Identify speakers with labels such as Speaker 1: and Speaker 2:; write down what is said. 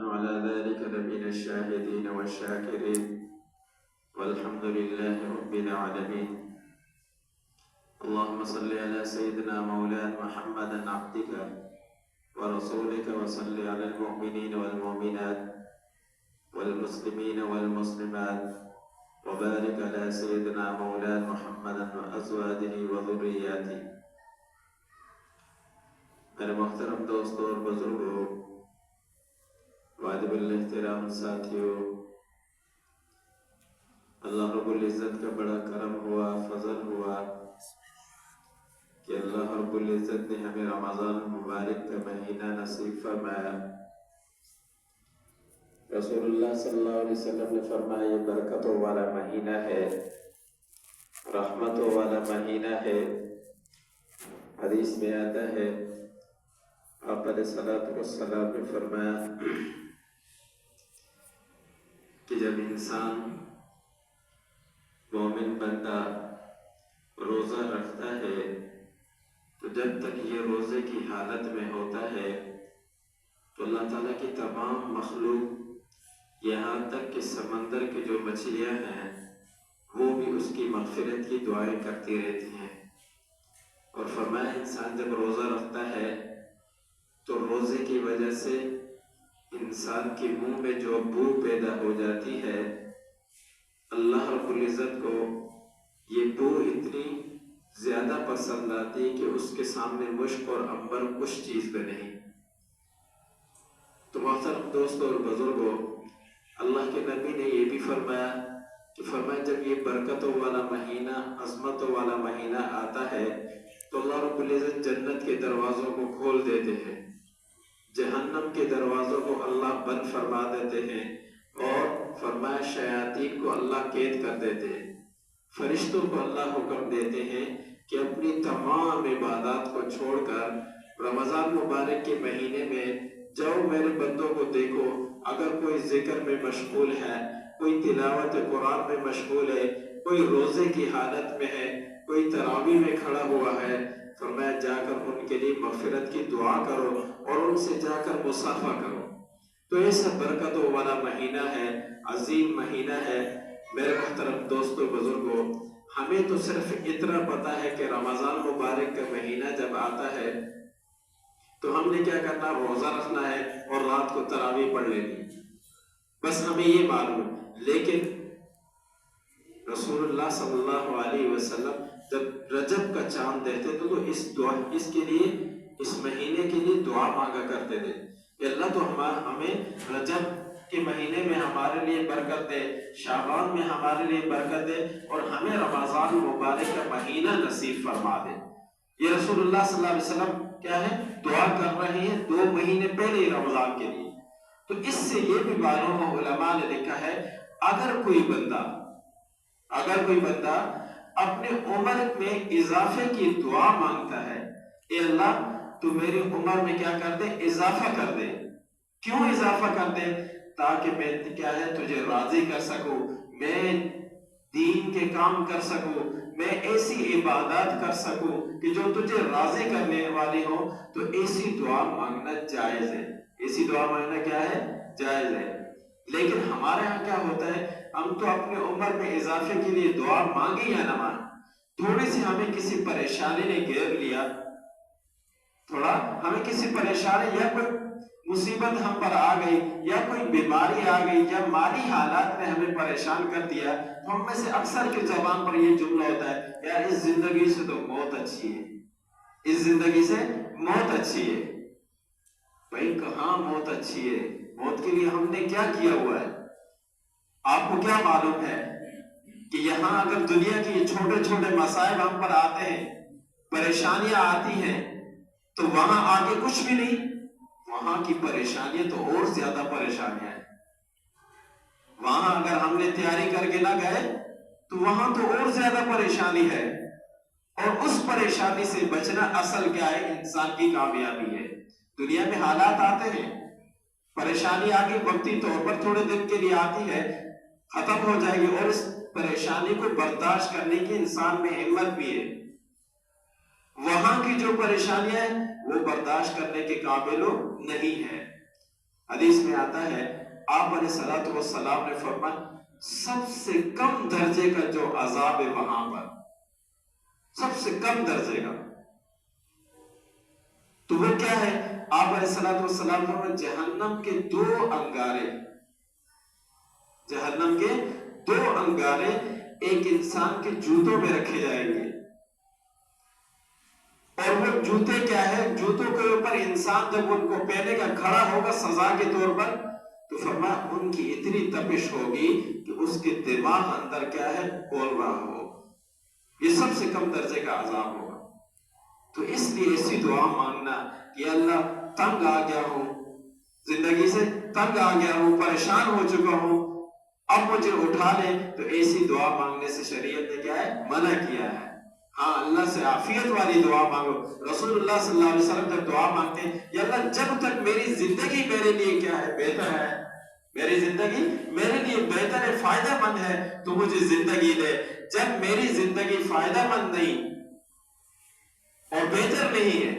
Speaker 1: ونحن على ذلك لمن الشاهدين والشاكرين والحمد لله رب العالمين. اللهم صل على سيدنا مولانا محمد عبدك ورسولك وصل على المؤمنين والمؤمنات والمسلمين والمسلمات وبارك على سيدنا مولانا محمد وأزواجه وذرياته. میرے محترم دوستوں اور بزرگوں، واجب الاحترام ساتھیوں، اللہ رب العزت کا بڑا کرم ہوا، فضل ہوا کہ اللہ رب العزت نے ہمیں رمضان مبارک کا مہینہ نصیب فرمایا. رسول اللہ صلی اللہ علیہ وسلم نے فرمایا یہ برکتوں والا مہینہ ہے، رحمتوں والا مہینہ ہے. حدیث میں آتا ہے آپ علیہ السلام نے فرمایا کہ جب انسان مومن بندہ روزہ رکھتا ہے تو جب تک یہ روزے کی حالت میں ہوتا ہے تو اللہ تعالیٰ کی تمام مخلوق یہاں تک کہ سمندر کی جو مچھلیاں ہیں وہ بھی اس کی مغفرت کی دعائیں کرتی رہتی ہیں. اور فرمایا انسان جب روزہ رکھتا ہے تو روزے کی وجہ سے انسان کے منہ میں جو بو پیدا ہو جاتی ہے، اللہ رب العزت کو یہ بو اتنی زیادہ پسند آتی کہ اس کے سامنے مشک اور عنبر کچھ چیز بھی نہیں. تو محترم دوستوں اور بزرگوں، اللہ کے نبی نے یہ بھی فرمایا جب یہ برکتوں والا مہینہ، عظمتوں والا مہینہ آتا ہے تو اللہ رب العزت جنت کے دروازوں کو کھول دیتے ہیں، جہنم کے دروازوں کو اللہ بند فرما دیتے ہیں، اور فرمایا شیاطین کو اللہ قید کر دیتے ہیں. فرشتوں کو اللہ حکم دیتے ہیں کہ اپنی تمام عبادات کو چھوڑ کر رمضان مبارک کے مہینے میں جاؤ، میرے بندوں کو دیکھو، اگر کوئی ذکر میں مشغول ہے، کوئی تلاوت قرآن میں مشغول ہے، کوئی روزے کی حالت میں ہے، کوئی تراویح میں کھڑا ہوا ہے، فرمایا جا کر ان کے لیے مغفرت کی دعا کرو اور ان سے جا کر مصافحہ کرو. تو ایسا برکتوں والا مہینہ ہے، عظیم مہینہ ہے. میرے محترم دوستوں بزرگوں، ہمیں تو صرف اتنا پتا ہے کہ رمضان مبارک کا مہینہ جب آتا ہے تو ہم نے کیا کرنا، روزہ رکھنا ہے اور رات کو تراویح پڑھ لینی، بس ہمیں یہ معلوم. لیکن رسول اللہ صلی اللہ علیہ وسلم جب رجب کا چاند دیکھتے تو اس مہینے کے لیے دعا مانگا کرتے تھے کہ اللہ تو ہمیں رجب کے مہینے میں ہمارے لیے برکت دے، شعبان میں ہمارے لیے برکت دے، اور ہمیں رمضان مبارک کا مہینہ نصیب فرما دے. یہ رسول اللہ صلی اللہ علیہ وسلم کیا ہے، دعا کر رہے ہیں 2 مہینے پہلے ہی رمضان کے لیے. تو اس سے یہ بھی معلوم ہے، علماء نے لکھا ہے اگر کوئی بندہ اپنے عمر میں اضافے کی دعا مانگتا ہے، اے اللہ تو میری عمر میں کیا کر دے، اضافہ کر دے. کیوں اضافہ کر دے؟ تاکہ میں کیا ہے تجھے راضی کر سکوں، میں دین کے کام کر سکوں، میں ایسی عبادات کر سکوں کہ جو تجھے راضی کرنے والی ہو. تو ایسی دعا مانگنا جائز ہے. ایسی دعا مانگنا کیا ہے، جائز ہے. لیکن ہمارے ہاں کیا ہوتا ہے، ہم تو اپنے عمر میں اضافے کے لیے دعا مانگے یا نہ مانگے، تھوڑی سی ہمیں کسی پریشانی نے گھیر لیا، تھوڑا ہمیں کسی پریشانی یا کوئی مصیبت ہم پر آ گئی، یا کوئی بیماری آ گئی، یا مالی حالات نے ہمیں پریشان کر دیا، تو ہم میں سے اکثر کی زبان پر یہ جملہ ہوتا ہے، یار اس زندگی سے تو موت اچھی ہے، اس زندگی سے موت اچھی ہے. بھائی کہاں موت اچھی ہے؟ موت کے لیے ہم نے کیا کیا ہوا ہے؟ آپ کو کیا معلوم ہے کہ یہاں اگر دنیا کے چھوٹے چھوٹے مصائب ہم پر آتے ہیں، پریشانیاں آتی ہیں، تو وہاں آگے کچھ بھی نہیں، وہاں کی پریشانیاں تو اور زیادہ پریشانیاں ہیں. وہاں اگر ہم نے تیاری کر کے نہ گئے تو وہاں تو اور زیادہ پریشانی ہے. اور اس پریشانی سے بچنا اصل کیا ہے، انسان کی کامیابی ہے. دنیا میں حالات آتے ہیں، پریشانی آگے وقتی طور پر تھوڑے دن کے لیے آتی ہے، ختم ہو جائے گی، اور اس پریشانی کو برداشت کرنے کی انسان میں ہمت بھی ہے. وہاں کی جو پریشانیاں ہیں وہ برداشت کرنے کے قابل نہیں ہے. حدیث میں آتا ہے آپ علیہ الصلوۃ والسلام نے فرمایا سب سے کم درجے کا جو عذاب ہے وہاں پر، سب سے کم درجے کا، تو وہ کیا ہے؟ آپ علیہ الصلوۃ والسلام نے جہنم کے 2 انگارے، جہنم کے 2 انگارے ایک انسان کے جوتوں میں رکھے جائیں گے، اور وہ جوتے کیا ہے؟ جوتوں کے اوپر انسان جب ان کو پہنے کا کھڑا ہوگا سزا کے طور پر، تو فرمایا ان کی اتنی تپش ہوگی کہ اس کے دماغ اندر کیا ہے؟ کھول رہا ہو۔ یہ سب سے کم درجے کا عذاب ہوگا۔ تو اس لیے ایسی دعا مانگنا کہ اللہ تنگ آ گیا ہوں، زندگی سے تنگ آ گیا ہوں، پریشان ہو چکا ہوں، اب مجھے اٹھا لے، تو ایسی دعا مانگنے سے شریعت نے کیا ہے؟ منع کیا ہے۔ ہاں اللہ سے عافیت والی دعا مانگو۔ رسول اللہ صلی اللہ علیہ وسلم جب دعا مانگتے ہیں یا اللہ جب تک میری زندگی میرے لیے کیا ہے؟ بہتر ہے، میری زندگی میرے لیے بہتر ہے، فائدہ مند ہے، تو مجھے زندگی دے۔ جب میری زندگی فائدہ مند نہیں اور بہتر نہیں ہے